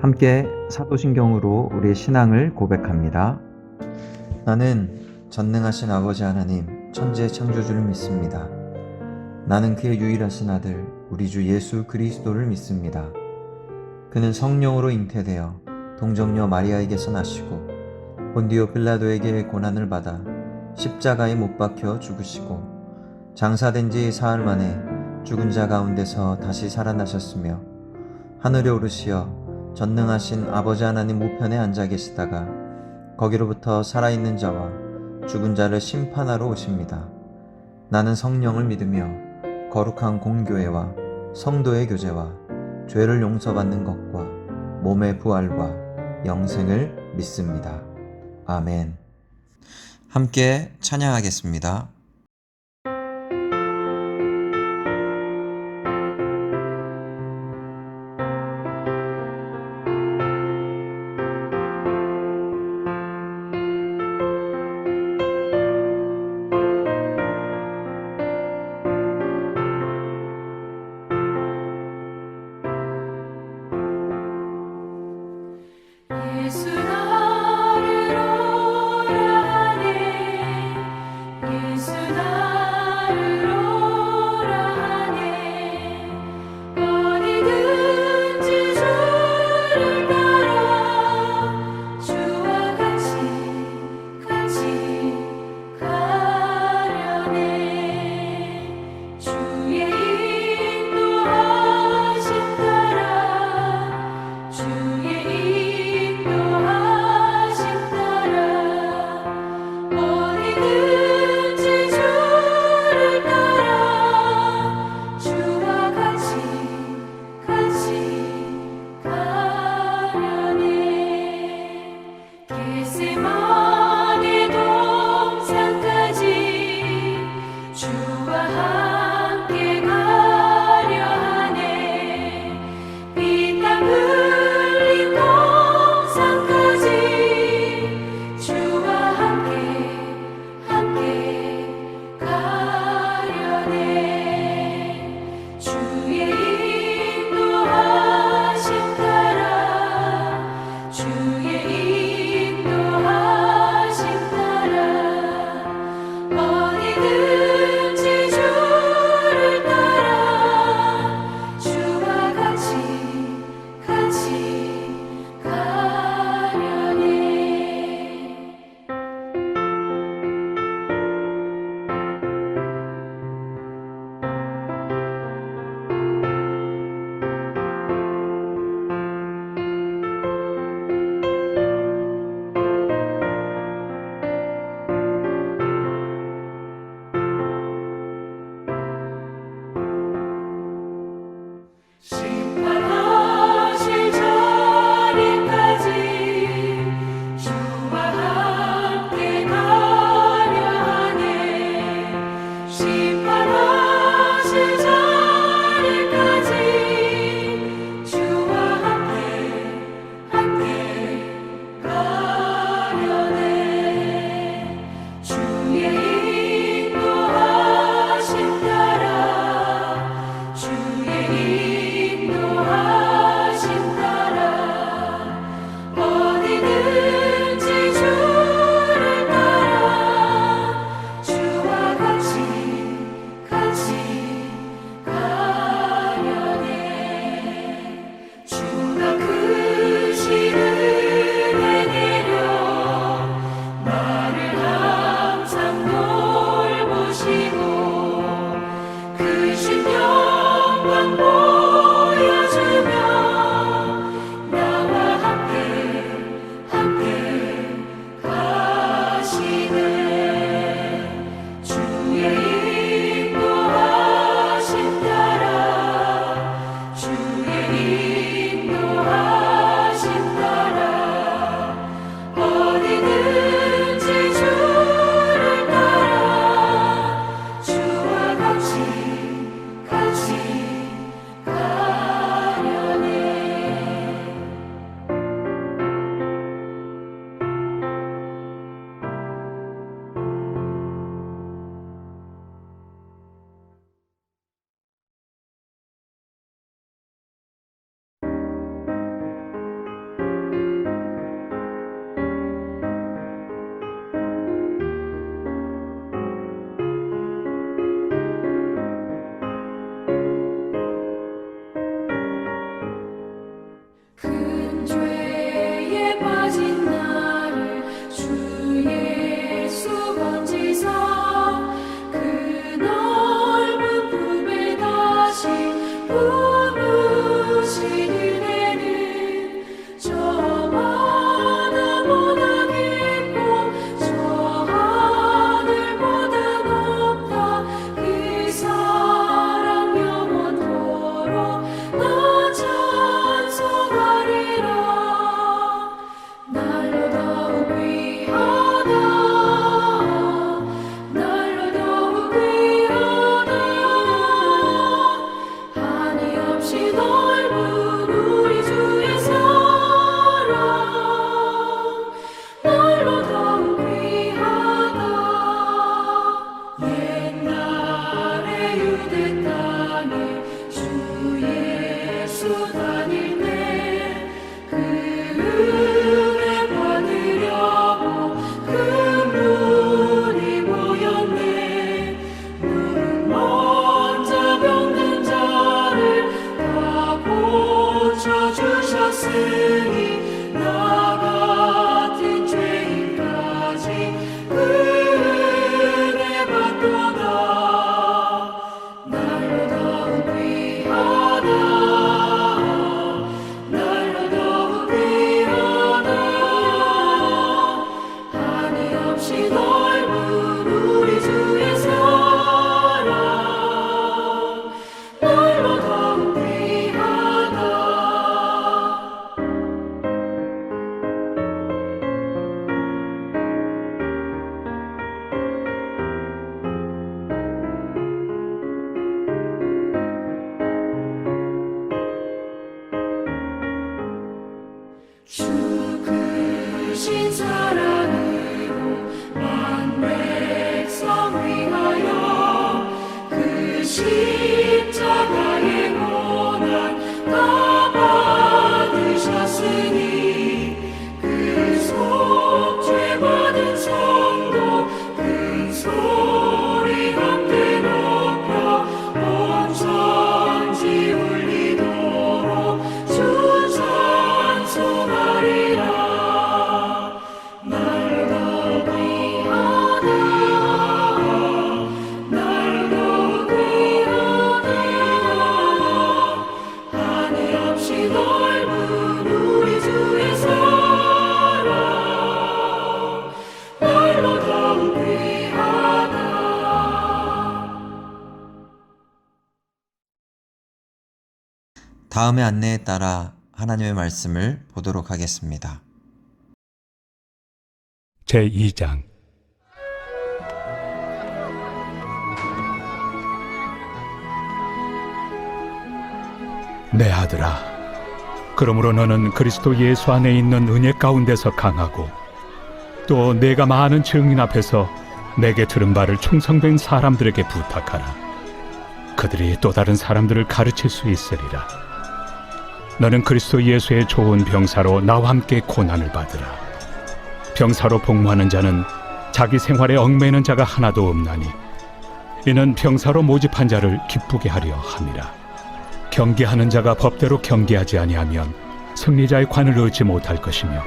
함께 사도신경으로 우리의 신앙을 고백합니다. 나는 전능하신 아버지 하나님 천지의 창조주를 믿습니다. 나는 그의 유일하신 아들 우리 주 예수 그리스도를 믿습니다. 그는 성령으로 잉태되어 동정녀 마리아에게서 나시고 본디오 빌라도에게 고난을 받아 십자가에 못 박혀 죽으시고 장사된 지 사흘 만에 죽은 자 가운데서 다시 살아나셨으며 하늘에 오르시어 전능하신 아버지 하나님 우편에 앉아 계시다가 거기로부터 살아있는 자와 죽은 자를 심판하러 오십니다. 나는 성령을 믿으며 거룩한 공교회와 성도의 교제와 죄를 용서받는 것과 몸의 부활과 영생을 믿습니다. 아멘. 함께 찬양하겠습니다. 예수 나를 오라 하네 예수 나를 오라 하네 어디든지 주를 따라 주와 같이 가려네 주의 인도하심 따라 주의 인도하심 하셨으니 나 같은 죄인까지 그 은혜 받도다. 날로 더욱 귀하다. 날로 더욱 귀하다. 한이 없이 넓은 우리 주의 사랑 날로 더욱 귀하다. 주 크신 사랑으로 만 백성 위하여 그 십자가의 고난 다 받으셨으니 그 속죄 받은 성도 큰 소리 함께 높여 온 천지 울리도록 주 찬송하리라. 날로 더욱 귀하다. 날로 더욱 귀하다. 한이 없이 넓은 우리 주의 사랑 날로 더욱 귀하다. 다음의 안내에 따라 하나님의 말씀을 보도록 하겠습니다. 제2장 내 아들아, 그러므로 너는 그리스도 예수 안에 있는 은혜 가운데서 강하고 또 내가 많은 증인 앞에서 내게 들은 바를 충성된 사람들에게 부탁하라. 그들이 또 다른 사람들을 가르칠 수 있으리라. 너는 그리스도 예수의 좋은 병사로 나와 함께 고난을 받으라. 병사로 복무하는 자는 자기 생활에 얽매이는 자가 하나도 없나니 이는 병사로 모집한 자를 기쁘게 하려 함이라. 경계하는 자가 법대로 경계하지 아니하면 승리자의 관을 얻지 못할 것이며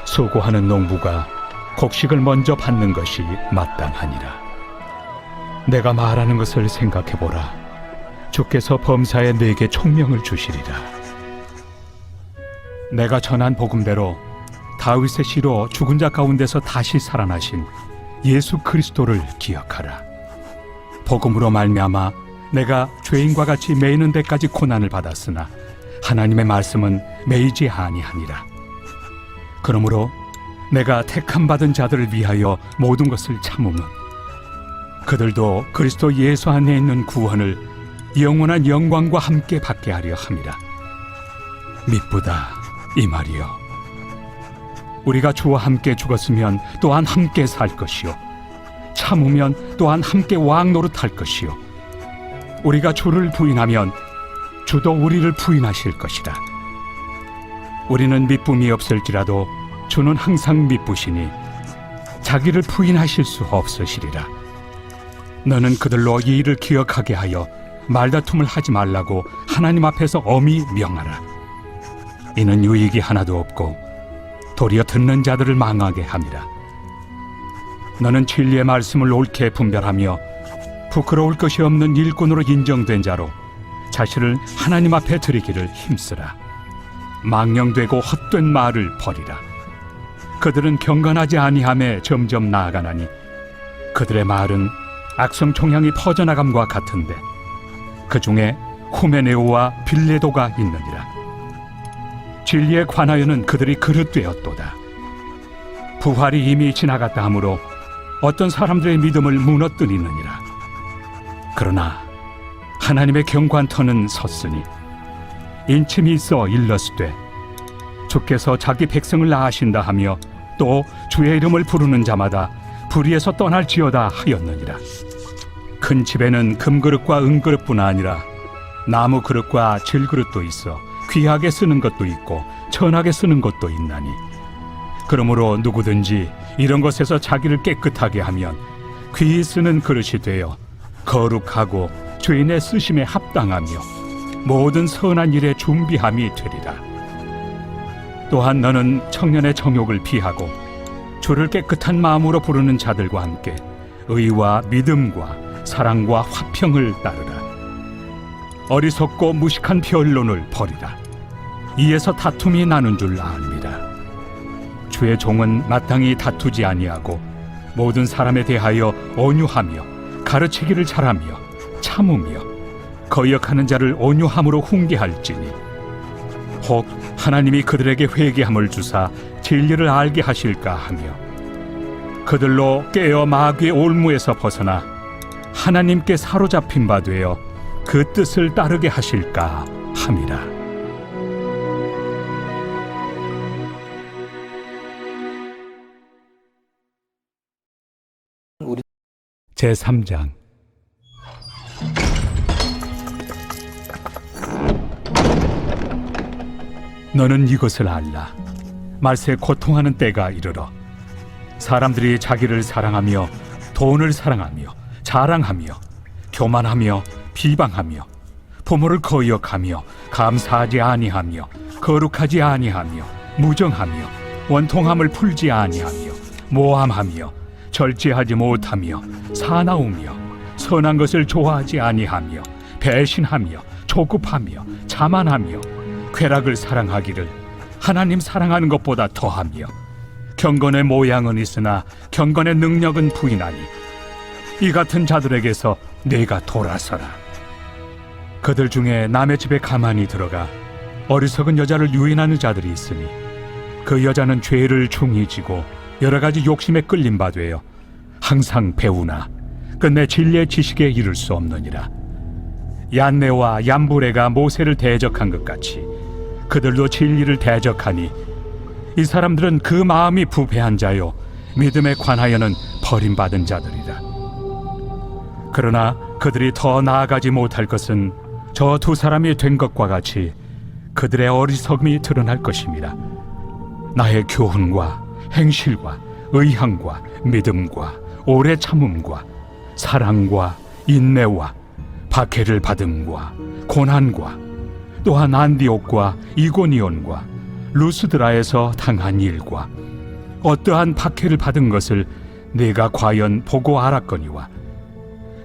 수고하는 농부가 곡식을 먼저 받는 것이 마땅하니라. 내가 말하는 것을 생각해보라. 주께서 범사에 내게 총명을 주시리라. 내가 전한 복음대로 다윗의 씨로 죽은 자 가운데서 다시 살아나신 예수 그리스도를 기억하라. 복음으로 말미암아 내가 죄인과 같이 매이는 데까지 고난을 받았으나 하나님의 말씀은 매이지 아니하니라. 그러므로 내가 택함 받은 자들을 위하여 모든 것을 참으면 그들도 그리스도 예수 안에 있는 구원을 영원한 영광과 함께 받게 하려 함이라. 미쁘다 이 말이요, 우리가 주와 함께 죽었으면 또한 함께 살 것이요 참으면 또한 함께 왕 노릇할 것이요 우리가 주를 부인하면 주도 우리를 부인하실 것이라. 우리는 미쁨이 없을지라도 주는 항상 미쁘시니 자기를 부인하실 수 없으시리라. 너는 그들로 이 일을 기억하게 하여 말다툼을 하지 말라고 하나님 앞에서 엄히 명하라. 이는 유익이 하나도 없고 도리어 듣는 자들을 망하게 함이라. 너는 진리의 말씀을 옳게 분별하며 부끄러울 것이 없는 일꾼으로 인정된 자로 자신을 하나님 앞에 드리기를 힘쓰라. 망령되고 헛된 말을 버리라. 그들은 경건하지 아니함에 점점 나아가나니 그들의 말은 악성 총향이 퍼져나감과 같은데 그 중에 후메네오와 빌레도가 있느니라. 진리에 관하여는 그들이 그릇되었도다. 부활이 이미 지나갔다 하므로 어떤 사람들의 믿음을 무너뜨리느니라. 그러나 하나님의 경관터는 섰으니 인침이 있어 일렀으되 주께서 자기 백성을 낳으신다 하며 또 주의 이름을 부르는 자마다 불의에서 떠날지어다 하였느니라. 큰 집에는 금그릇과 은그릇뿐 아니라 나무 그릇과 질그릇도 있어 귀하게 쓰는 것도 있고 천하게 쓰는 것도 있나니 그러므로 누구든지 이런 것에서 자기를 깨끗하게 하면 귀히 쓰는 그릇이 되어 거룩하고 주인의 쓰심에 합당하며 모든 선한 일에 준비함이 되리라. 또한 너는 청년의 정욕을 피하고 주를 깨끗한 마음으로 부르는 자들과 함께 의와 믿음과 사랑과 화평을 따르라. 어리석고 무식한 변론을 버리라. 이에서 다툼이 나는 줄 압니다. 주의 종은 마땅히 다투지 아니하고 모든 사람에 대하여 온유하며 가르치기를 잘하며 참으며 거역하는 자를 온유함으로 훈계할지니 혹 하나님이 그들에게 회개함을 주사 진리를 알게 하실까 하며 그들로 깨어 마귀의 올무에서 벗어나 하나님께 사로잡힌 바 되어 그 뜻을 따르게 하실까 함이라. 제3장. 너는 이것을 알라. 말세 고통하는 때가 이르러 사람들이 자기를 사랑하며 돈을 사랑하며 자랑하며 교만하며 비방하며 부모를 거역하며 감사하지 아니하며 거룩하지 아니하며 무정하며 원통함을 풀지 아니하며 모함하며 절제하지 못하며 사나우며 선한 것을 좋아하지 아니하며 배신하며 조급하며 자만하며 쾌락을 사랑하기를 하나님 사랑하는 것보다 더하며 경건의 모양은 있으나 경건의 능력은 부인하니 이 같은 자들에게서 내가 돌아서라. 그들 중에 남의 집에 가만히 들어가 어리석은 여자를 유인하는 자들이 있으니 그 여자는 죄를 중히 지고 여러 가지 욕심에 끌린 바 되어 항상 배우나 끝내 진리의 지식에 이를 수 없느니라. 얀네와 얀부레가 모세를 대적한 것 같이 그들도 진리를 대적하니 이 사람들은 그 마음이 부패한 자요 믿음에 관하여는 버림받은 자들이라. 그러나 그들이 더 나아가지 못할 것은 저 두 사람이 된 것과 같이 그들의 어리석음이 드러날 것임이라. 나의 교훈과 행실과 의향과 믿음과 오래 참음과 사랑과 인내와 박해를 받음과 고난과 또한 안디옥과 이고니온과 루스드라에서 당한 일과 어떠한 박해를 받은 것을 내가 과연 보고 알았거니와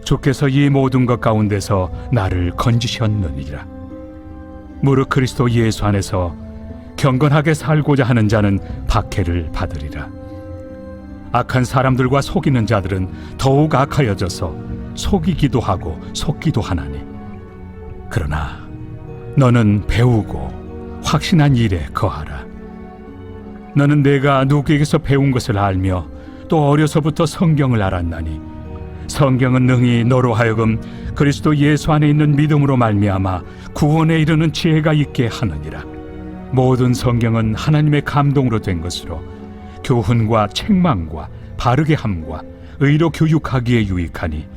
주께서 이 모든 것 가운데서 나를 건지셨느니라. 무릇 그리스도 예수 안에서 경건하게 살고자 하는 자는 박해를 받으리라. 악한 사람들과 속이는 자들은 더욱 악하여져서 속이기도 하고 속기도 하나니 그러나 너는 배우고 확신한 일에 거하라. 너는 내가 누구에게서 배운 것을 알며 또 어려서부터 성경을 알았나니 성경은 능히 너로 하여금 그리스도 예수 안에 있는 믿음으로 말미암아 구원에 이르는 지혜가 있게 하느니라. 모든 성경은 하나님의 감동으로 된 것으로 교훈과 책망과 바르게 함과 의로 교육하기에 유익하니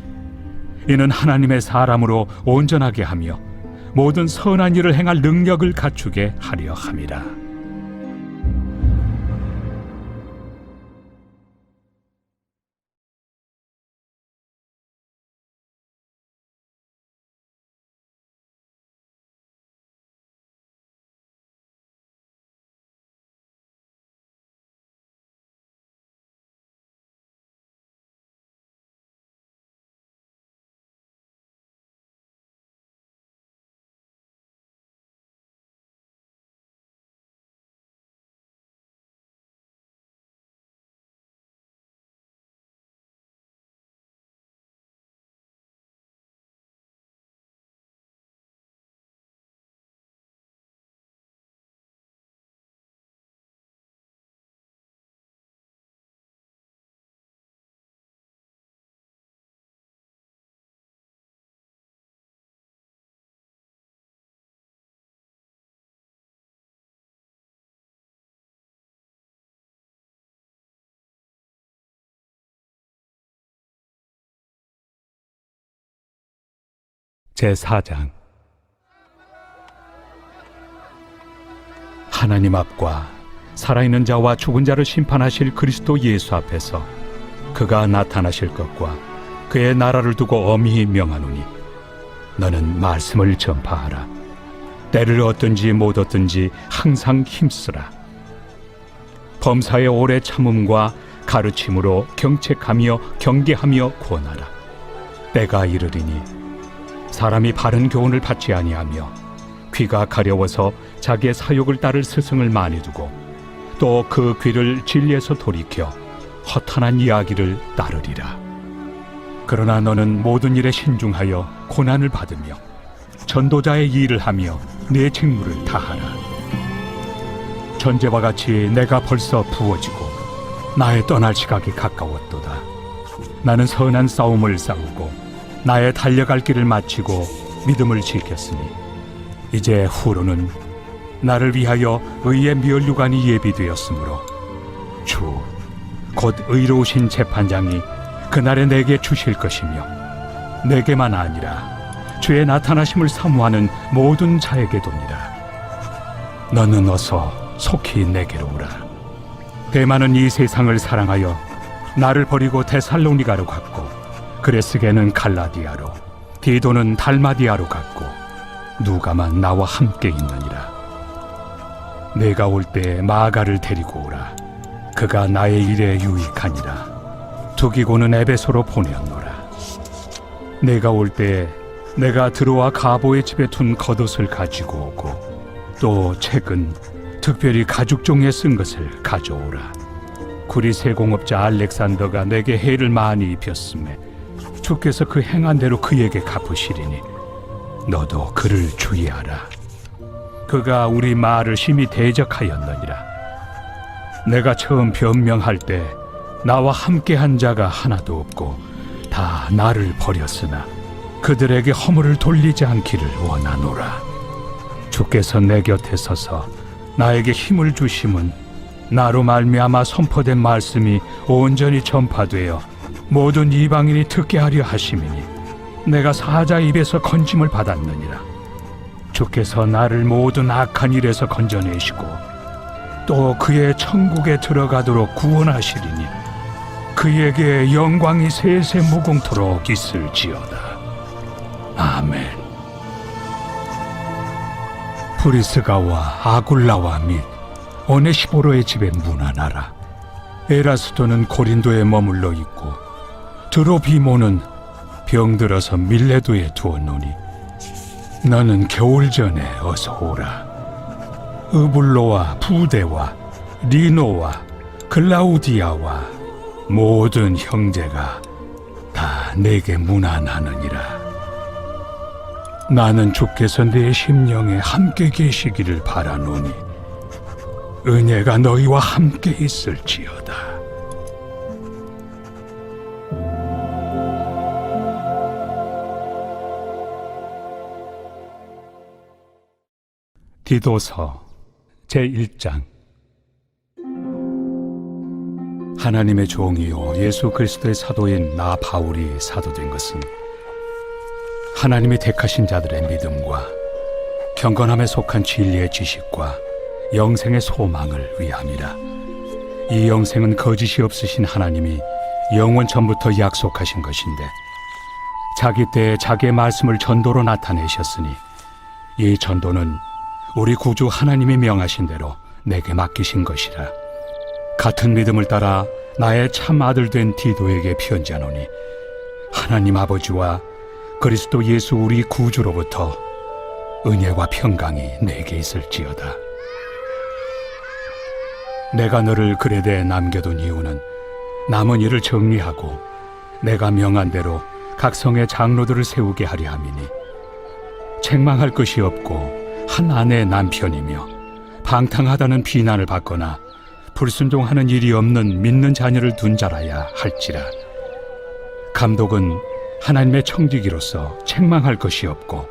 이는 하나님의 사람으로 온전하게 하며 모든 선한 일을 행할 능력을 갖추게 하려 함이라. 제4장. 하나님 앞과 살아있는 자와 죽은 자를 심판하실 그리스도 예수 앞에서 그가 나타나실 것과 그의 나라를 두고 엄히 명하노니 너는 말씀을 전파하라. 때를 얻든지 못 얻든지 항상 힘쓰라. 범사의 오래 참음과 가르침으로 경책하며 경계하며 권하라. 때가 이르리니 사람이 바른 교훈을 받지 아니하며 귀가 가려워서 자기의 사욕을 따를 스승을 많이 두고 또 그 귀를 진리에서 돌이켜 허탄한 이야기를 따르리라. 그러나 너는 모든 일에 신중하여 고난을 받으며 전도자의 일을 하며 내 직무를 다하라. 전제와 같이 내가 벌써 부어지고 나의 떠날 시각이 가까웠도다. 나는 선한 싸움을 싸우고 나의 달려갈 길을 마치고 믿음을 지켰으니 이제 후로는 나를 위하여 의의 면류관이 예비되었으므로 주 곧 의로우신 재판장이 그날에 내게 주실 것이며 내게만 아니라 주의 나타나심을 사모하는 모든 자에게도니라. 너는 어서 속히 내게로 오라. 대만은 이 세상을 사랑하여 나를 버리고 데살로니가로 갔고 그레스게는 갈라디아로 디도는 달마디아로 갔고 누가만 나와 함께 있느니라. 내가 올 때 마가를 데리고 오라. 그가 나의 일에 유익하니라. 두기고는 에베소로 보내었노라. 내가 올 때 내가 드로아 가보의 집에 둔 겉옷을 가지고 오고 또 책은 특별히 가죽종이에 쓴 것을 가져오라. 구리세 공업자 알렉산더가 내게 해를 많이 입혔음에 주께서 그 행한 대로 그에게 갚으시리니 너도 그를 주의하라. 그가 우리 말을 심히 대적하였느니라. 내가 처음 변명할 때 나와 함께한 자가 하나도 없고 다 나를 버렸으나 그들에게 허물을 돌리지 않기를 원하노라. 주께서 내 곁에 서서 나에게 힘을 주심은 나로 말미암아 선포된 말씀이 온전히 전파되어 모든 이방인이 듣게 하려 하심이니 내가 사자 입에서 건짐을 받았느니라. 주께서 나를 모든 악한 일에서 건져내시고 또 그의 천국에 들어가도록 구원하시리니 그에게 영광이 세세 무궁토록 있을지어다. 아멘. 브리스가와 아굴라와 및 오네시보로의 집에 문안하라. 에라스도는 고린도에 머물러 있고 드로비모는 병들어서 밀레도에 두었노니 너는 겨울 전에 어서 오라. 으불로와 부데와 리노와 글라우디아와 모든 형제가 다 내게 문안하느니라. 나는 주께서 내 심령에 함께 계시기를 바라노니 은혜가 너희와 함께 있을지어다. 디도서 제1장. 하나님의 종이요 예수 그리스도의 사도인 나 바울이 사도된 것은 하나님이 택하신 자들의 믿음과 경건함에 속한 진리의 지식과 영생의 소망을 위함이라. 이 영생은 거짓이 없으신 하나님이 영원 전부터 약속하신 것인데 자기 때에 자기의 말씀을 전도로 나타내셨으니 이 전도는 우리 구주 하나님이 명하신 대로 내게 맡기신 것이라. 같은 믿음을 따라 나의 참 아들 된 디도에게 편지하노니 하나님 아버지와 그리스도 예수 우리 구주로부터 은혜와 평강이 내게 있을지어다. 내가 너를 그레데에 남겨둔 이유는 남은 일을 정리하고 내가 명한 대로 각 성의 장로들을 세우게 하려 함이니 책망할 것이 없고 한 아내의 남편이며 방탕하다는 비난을 받거나 불순종하는 일이 없는 믿는 자녀를 둔 자라야 할지라. 감독은 하나님의 청지기로서 책망할 것이 없고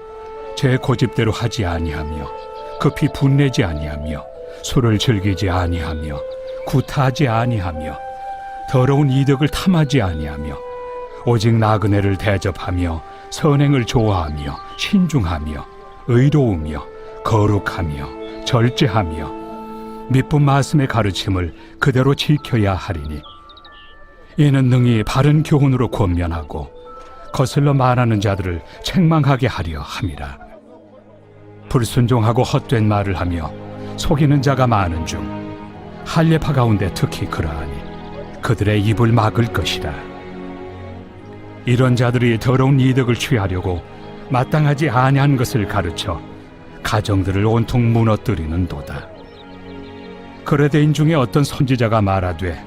제 고집대로 하지 아니하며 급히 분내지 아니하며 술을 즐기지 아니하며 구타하지 아니하며 더러운 이득을 탐하지 아니하며 오직 나그네를 대접하며 선행을 좋아하며 신중하며 의로우며 거룩하며 절제하며 미쁜 말씀의 가르침을 그대로 지켜야 하리니 이는 능히 바른 교훈으로 권면하고 거슬러 말하는 자들을 책망하게 하려 함이라. 불순종하고 헛된 말을 하며 속이는 자가 많은 중 할례파 가운데 특히 그러하니 그들의 입을 막을 것이라. 이런 자들이 더러운 이득을 취하려고 마땅하지 아니한 것을 가르쳐 가정들을 온통 무너뜨리는도다. 그레데인 중에 어떤 선지자가 말하되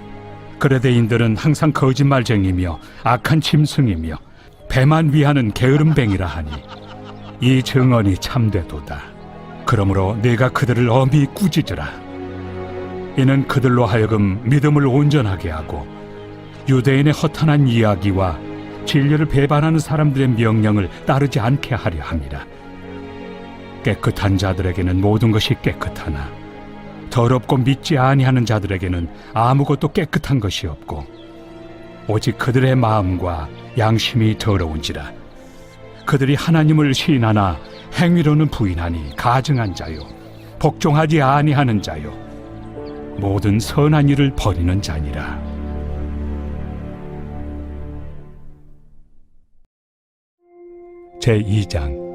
그레데인들은 항상 거짓말쟁이며 악한 짐승이며 배만 위하는 게으름뱅이라 하니 이 증언이 참되도다. 그러므로 네가 그들을 엄히 꾸짖으라. 이는 그들로 하여금 믿음을 온전하게 하고 유대인의 허탄한 이야기와 진리를 배반하는 사람들의 명령을 따르지 않게 하려 함이라. 깨끗한 자들에게는 모든 것이 깨끗하나 더럽고 믿지 아니하는 자들에게는 아무것도 깨끗한 것이 없고 오직 그들의 마음과 양심이 더러운지라. 그들이 하나님을 시인하나 행위로는 부인하니 가증한 자요 복종하지 아니하는 자요 모든 선한 일을 버리는 자니라. 제2장.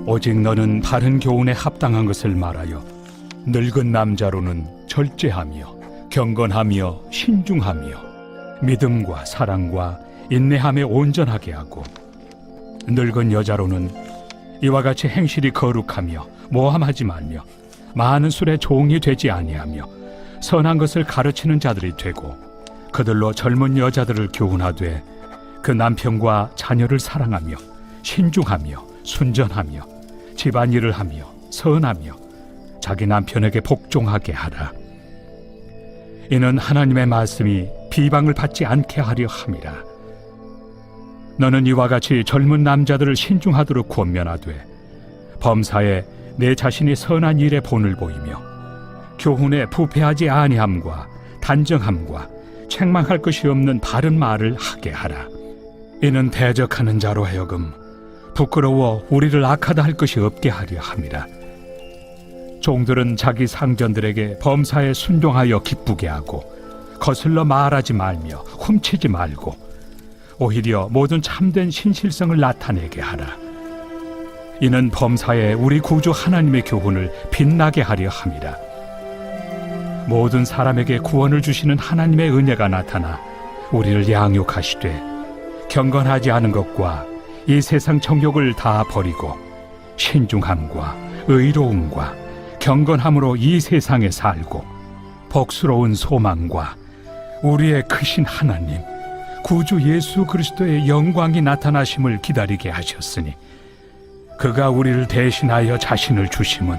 오직 너는 바른 교훈에 합당한 것을 말하여 늙은 남자로는 절제하며 경건하며 신중하며 믿음과 사랑과 인내함에 온전하게 하고 늙은 여자로는 이와 같이 행실이 거룩하며 모함하지 말며 많은 술에 종이 되지 아니하며 선한 것을 가르치는 자들이 되고 그들로 젊은 여자들을 교훈하되 그 남편과 자녀를 사랑하며 신중하며 순전하며 집안일을 하며 선하며 자기 남편에게 복종하게 하라. 이는 하나님의 말씀이 비방을 받지 않게 하려 함이라. 너는 이와 같이 젊은 남자들을 신중하도록 권면하되 범사에 내 자신이 선한 일에 본을 보이며 교훈에 부패하지 아니함과 단정함과 책망할 것이 없는 바른 말을 하게 하라. 이는 대적하는 자로 하여금 부끄러워 우리를 악하다 할 것이 없게 하려 함이라. 종들은 자기 상전들에게 범사에 순종하여 기쁘게 하고 거슬러 말하지 말며 훔치지 말고 오히려 모든 참된 신실성을 나타내게 하라. 이는 범사에 우리 구주 하나님의 교훈을 빛나게 하려 함이라. 모든 사람에게 구원을 주시는 하나님의 은혜가 나타나 우리를 양육하시되 경건하지 않은 것과 이 세상 정욕을 다 버리고 신중함과 의로움과 경건함으로 이 세상에 살고 복스러운 소망과 우리의 크신 하나님 구주 예수 그리스도의 영광이 나타나심을 기다리게 하셨으니 그가 우리를 대신하여 자신을 주심은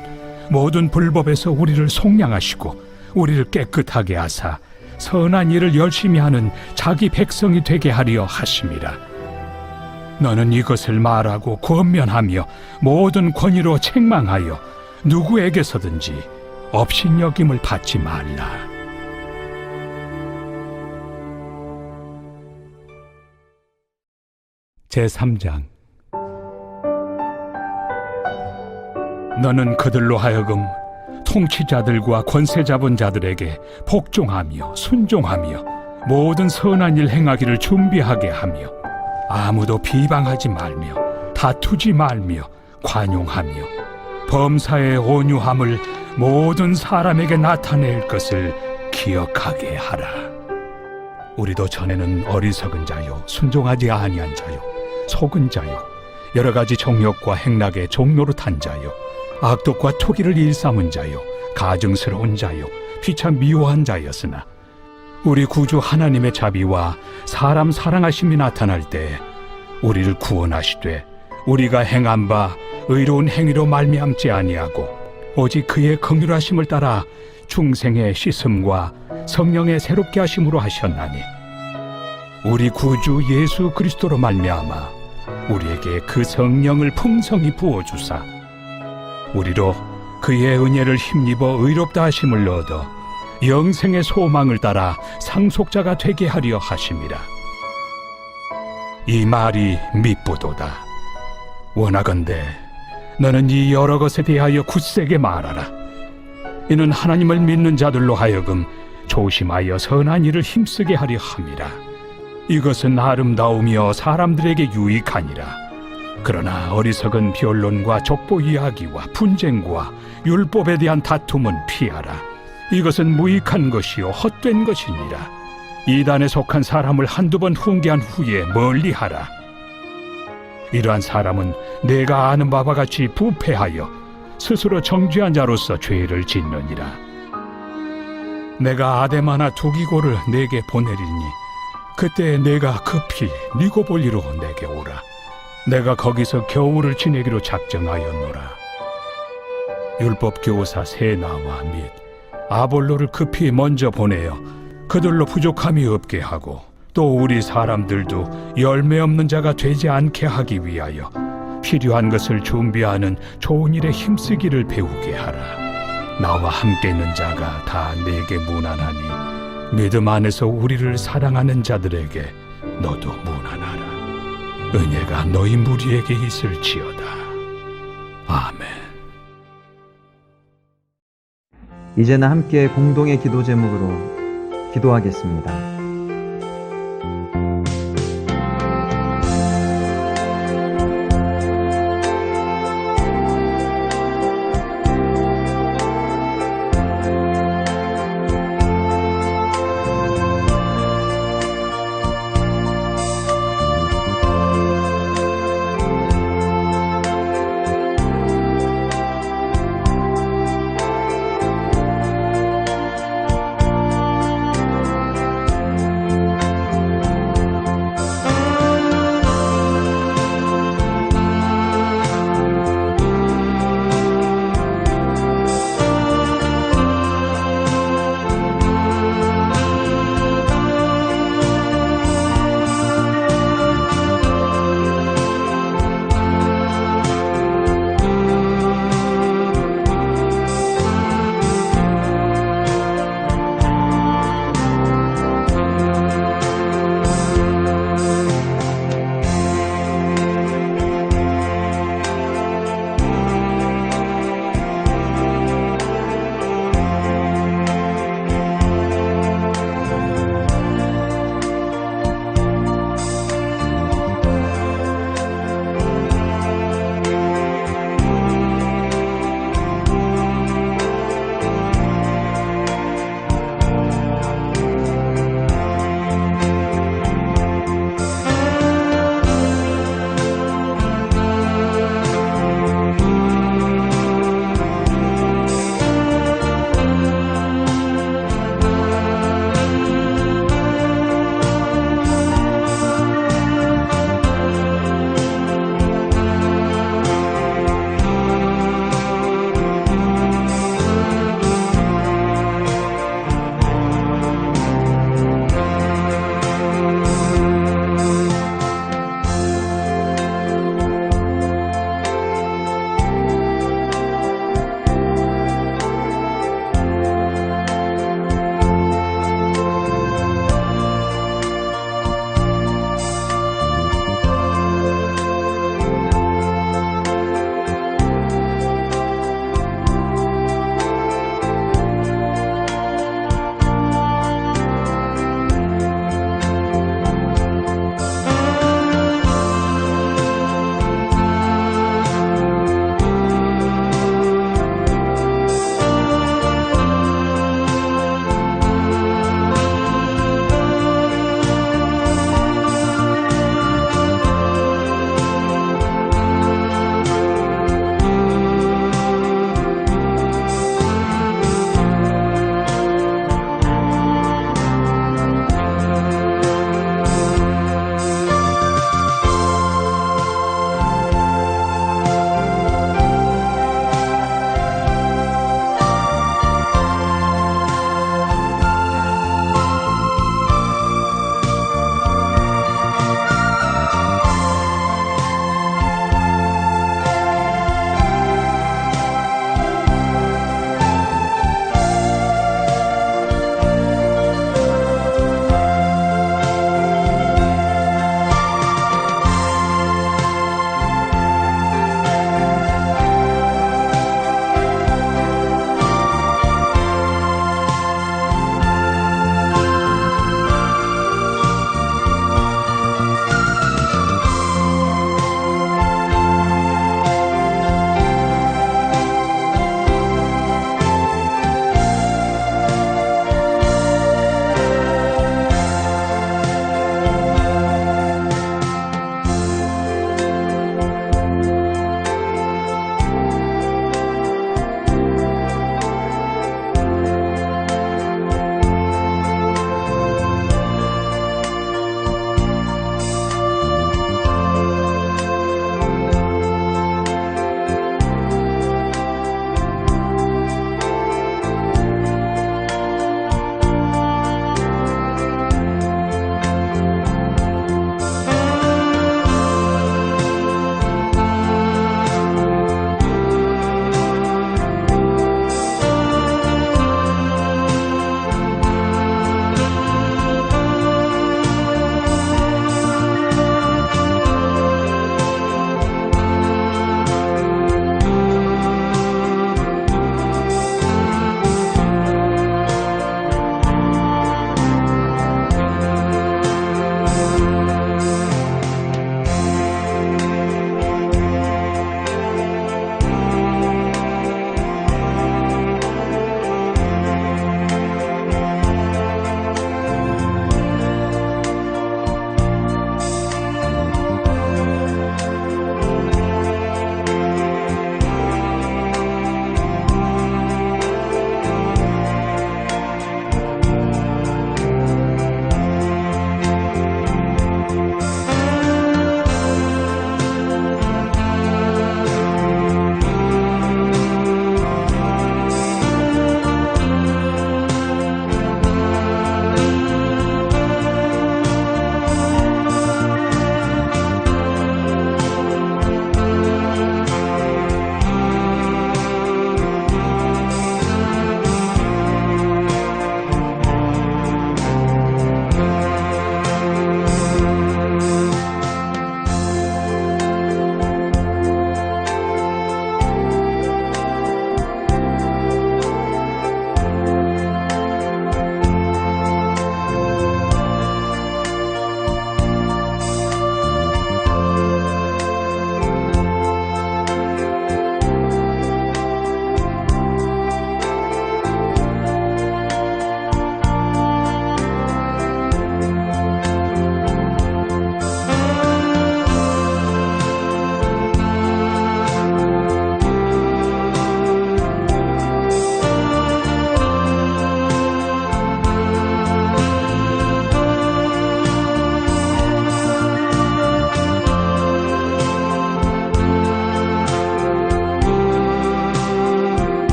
모든 불법에서 우리를 속량하시고 우리를 깨끗하게 하사 선한 일을 열심히 하는 자기 백성이 되게 하려 하심이라. 너는 이것을 말하고 권면하며 모든 권위로 책망하여 누구에게서든지 업신여김을 받지 말라. 제3장. 너는 그들로 하여금 통치자들과 권세 잡은 자들에게 복종하며 순종하며 모든 선한 일 행하기를 준비하게 하며 아무도 비방하지 말며 다투지 말며 관용하며 범사의 온유함을 모든 사람에게 나타낼 것을 기억하게 하라. 우리도 전에는 어리석은 자요 순종하지 아니한 자요 속은 자요 여러 가지 정욕과 행락의 종노릇한 자요 악독과 토기를 일삼은 자요 가증스러운 자요 피차 미워한 자였으나 우리 구주 하나님의 자비와 사람 사랑하심이 나타날 때 우리를 구원하시되 우리가 행한 바 의로운 행위로 말미암지 아니하고 오직 그의 긍휼하심을 따라 중생의 씻음과 성령의 새롭게 하심으로 하셨나니 우리 구주 예수 그리스도로 말미암아 우리에게 그 성령을 풍성히 부어주사 우리로 그의 은혜를 힘입어 의롭다 하심을 얻어 영생의 소망을 따라 상속자가 되게 하려 하심이라. 이 말이 밉보도다. 원하건대 너는 이 여러 것에 대하여 굳세게 말하라. 이는 하나님을 믿는 자들로 하여금 조심하여 선한 일을 힘쓰게 하려 함이라. 이것은 아름다우며 사람들에게 유익하니라. 그러나 어리석은 변론과 족보 이야기와 분쟁과 율법에 대한 다툼은 피하라. 이것은 무익한 것이요 헛된 것이니라. 이단에 속한 사람을 한두 번 훈계한 후에 멀리하라. 이러한 사람은 내가 아는 바와 같이 부패하여 스스로 정죄한 자로서 죄를 짓느니라. 내가 아데마나 두기고를 내게 보내리니 그때 내가 급히 니고볼리로 내게 오라. 내가 거기서 겨울을 지내기로 작정하였노라. 율법 교사 세나와 및 아볼로를 급히 먼저 보내어 그들로 부족함이 없게 하고 또 우리 사람들도 열매 없는 자가 되지 않게 하기 위하여 필요한 것을 준비하는 좋은 일에 힘쓰기를 배우게 하라. 나와 함께 있는 자가 다 내게 무난하니 믿음 안에서 우리를 사랑하는 자들에게 너도 무난하라. 은혜가 너희 무리에게 있을지어다. 아멘. 이제는 함께 공동의 기도 제목으로 기도하겠습니다.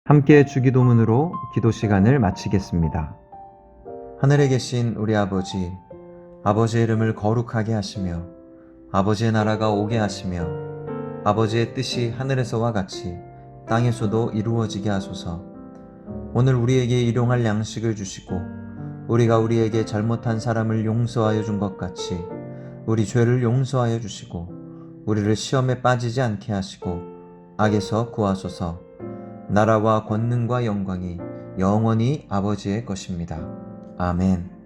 함께 주기도문으로 기도 시간을 마치겠습니다. 하늘에 계신 우리 아버지, 아버지의 이름을 거룩하게 하시며 아버지의 나라가 오게 하시며 아버지의 뜻이 하늘에서와 같이 땅에서도 이루어지게 하소서. 오늘 우리에게 일용할 양식을 주시고 우리가 우리에게 잘못한 사람을 용서하여 준 것 같이 우리 죄를 용서하여 주시고 우리를 시험에 빠지지 않게 하시고 악에서 구하소서. 나라와 권능과 영광이 영원히 아버지의 것입니다. 아멘.